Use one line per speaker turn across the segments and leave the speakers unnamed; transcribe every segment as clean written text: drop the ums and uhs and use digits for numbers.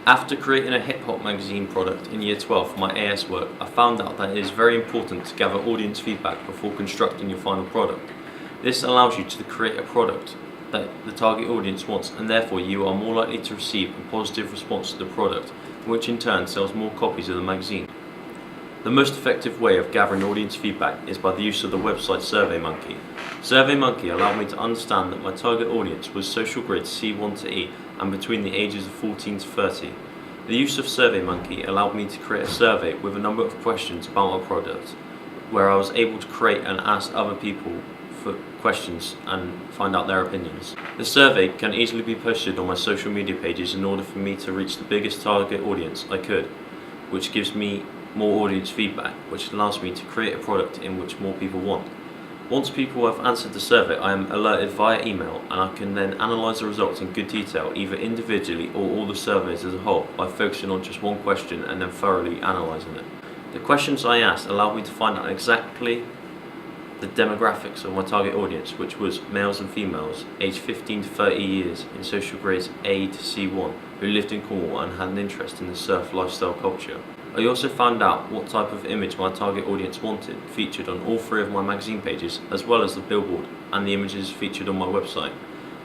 After creating a hip-hop magazine product in year 12 for my AS work, I found out that it is very important to gather audience feedback before constructing your final product. This allows you to create a product that the target audience wants, and therefore you are more likely to receive a positive response to the product, which in turn sells more copies of the magazine. The most effective way of gathering audience feedback is by the use of the website SurveyMonkey. SurveyMonkey allowed me to understand that my target audience was social grades C1 to E and between the ages of 14 to 30. The use of SurveyMonkey allowed me to create a survey with a number of questions about my product, where I was able to create and ask other people for questions and find out their opinions. The survey can easily be posted on my social media pages in order for me to reach the biggest target audience I could, which gives me more audience feedback, which allows me to create a product in which more people want. Once people have answered the survey, I am alerted via email, and I can then analyse the results in good detail, either individually or all the surveys as a whole, by focusing on just one question and then thoroughly analysing it. The questions I asked allowed me to find out exactly the demographics of my target audience, which was males and females aged 15 to 30 years in social grades A to C1 who lived in Cornwall and had an interest in the surf lifestyle culture. I also found out what type of image my target audience wanted featured on all 3 of my magazine pages, as well as the billboard and the images featured on my website.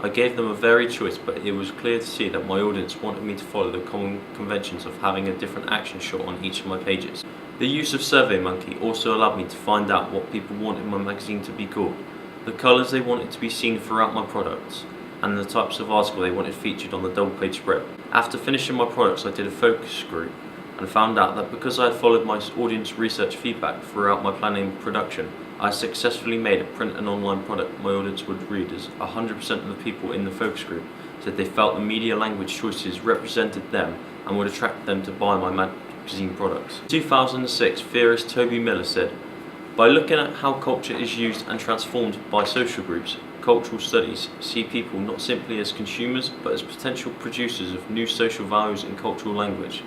I gave them a varied choice, but it was clear to see that my audience wanted me to follow the common conventions of having a different action shot on each of my pages. The use of SurveyMonkey also allowed me to find out what people wanted my magazine to be called, the colours they wanted to be seen throughout my products, and the types of article they wanted featured on the double-page spread. After finishing my products, I did a focus group and found out that because I had followed my audience research feedback throughout my planning and production, I successfully made a print and online product my audience would read, as 100% of the people in the focus group said they felt the media language choices represented them and would attract them to buy my magazine products. In 2006, theorist Toby Miller said, "By looking at how culture is used and transformed by social groups, cultural studies see people not simply as consumers but as potential producers of new social values and cultural language."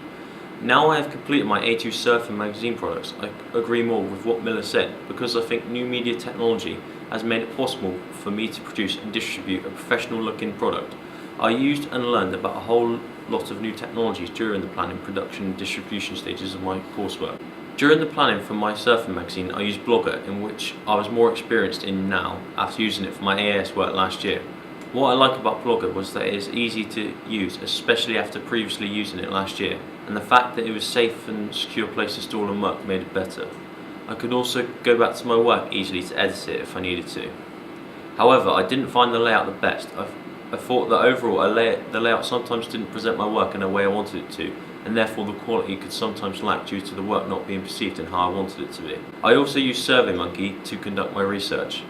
Now I have completed my A2 surfing magazine products, I agree more with what Miller said, because I think new media technology has made it possible for me to produce and distribute a professional looking product. I used and learned about a whole lot of new technologies during the planning, production and distribution stages of my coursework. During the planning for my surfing magazine, I used Blogger, in which I was more experienced in now after using it for my AS work last year. What I like about Blogger was that it is easy to use, especially after previously using it last year, and the fact that it was a safe and secure place to store and work made it better. I could also go back to my work easily to edit it if I needed to. However, I didn't find the layout the best. I thought that overall the layout sometimes didn't present my work in a way I wanted it to, and therefore the quality could sometimes lack due to the work not being perceived in how I wanted it to be. I also used SurveyMonkey to conduct my research.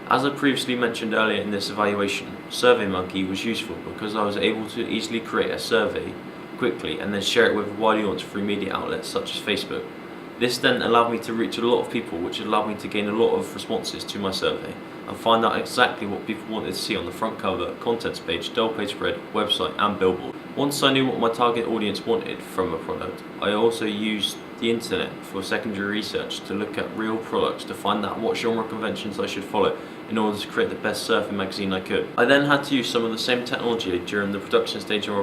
As I previously mentioned earlier in this evaluation, SurveyMonkey was useful because I was able to easily create a survey quickly and then share it with a wide audience through media outlets such as Facebook. This then allowed me to reach a lot of people, which allowed me to gain a lot of responses to my survey and find out exactly what people wanted to see on the front cover, contents page, double page spread, website and billboard. Once I knew what my target audience wanted from a product, I also used the internet for secondary research to look at real products to find out what genre conventions I should follow in order to create the best surfing magazine I could. I then had to use some of the same technology during the production stage of my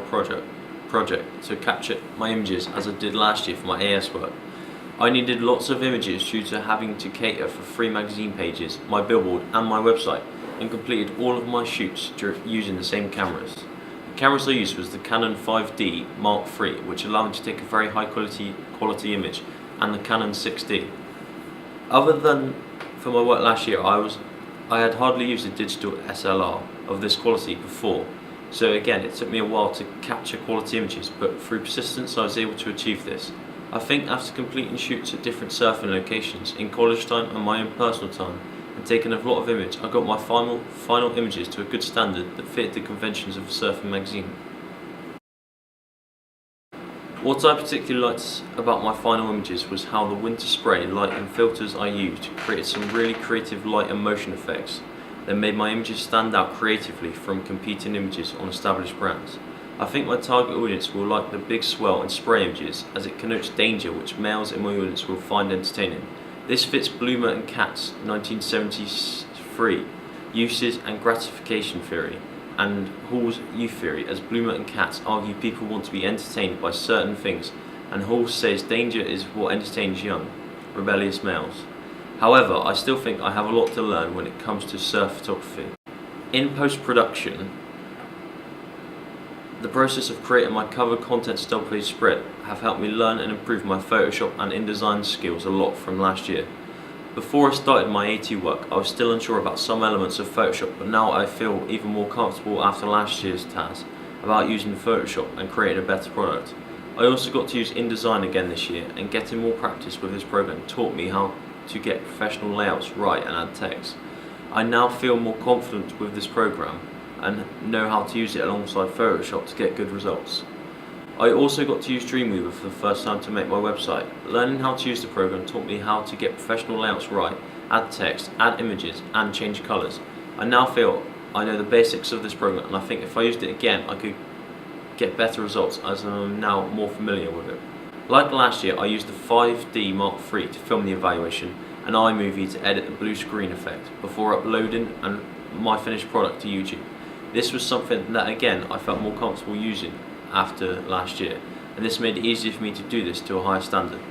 project to capture my images as I did last year for my AS work. I needed lots of images due to having to cater for 3 magazine pages, my billboard and my website, and completed all of my shoots using the same cameras. The cameras I used was the Canon 5D Mark III, which allowed me to take a very high quality image, and the Canon 6D. Other than for my work last year, I had hardly used a digital SLR of this quality before, so again it took me a while to capture quality images, but through persistence I was able to achieve this. I think after completing shoots at different surfing locations, in college time and my own personal time, and taking a lot of images, I got my final images to a good standard that fitted the conventions of a surfing magazine. What I particularly liked about my final images was how the winter spray, light and filters I used created some really creative light and motion effects that made my images stand out creatively from competing images on established brands. I think my target audience will like the big swell and spray images, as it connotes danger, which males in my audience will find entertaining. This fits Bloomer and Katz' 1973 uses and gratification theory, and Hall's youth theory, as Bloomer and Katz argue people want to be entertained by certain things, and Hall says danger is what entertains young, rebellious males. However, I still think I have a lot to learn when it comes to surf photography. In post-production, the process of creating my cover content style page spread have helped me learn and improve my Photoshop and InDesign skills a lot from last year. Before I started my AT work, I was still unsure about some elements of Photoshop, but now I feel even more comfortable after last year's TAS about using Photoshop and creating a better product. I also got to use InDesign again this year, and getting more practice with this program taught me how to get professional layouts right and add text. I now feel more confident with this program and know how to use it alongside Photoshop to get good results. I also got to use Dreamweaver for the first time to make my website. Learning how to use the program taught me how to get professional layouts right, add text, add images, and change colours. I now feel I know the basics of this program, and I think if I used it again I could get better results as I'm now more familiar with it. Like last year, I used the 5D Mark III to film the evaluation and iMovie to edit the blue screen effect before uploading and my finished product to YouTube. This was something that again I felt more comfortable using after last year, and this made it easier for me to do this to a higher standard.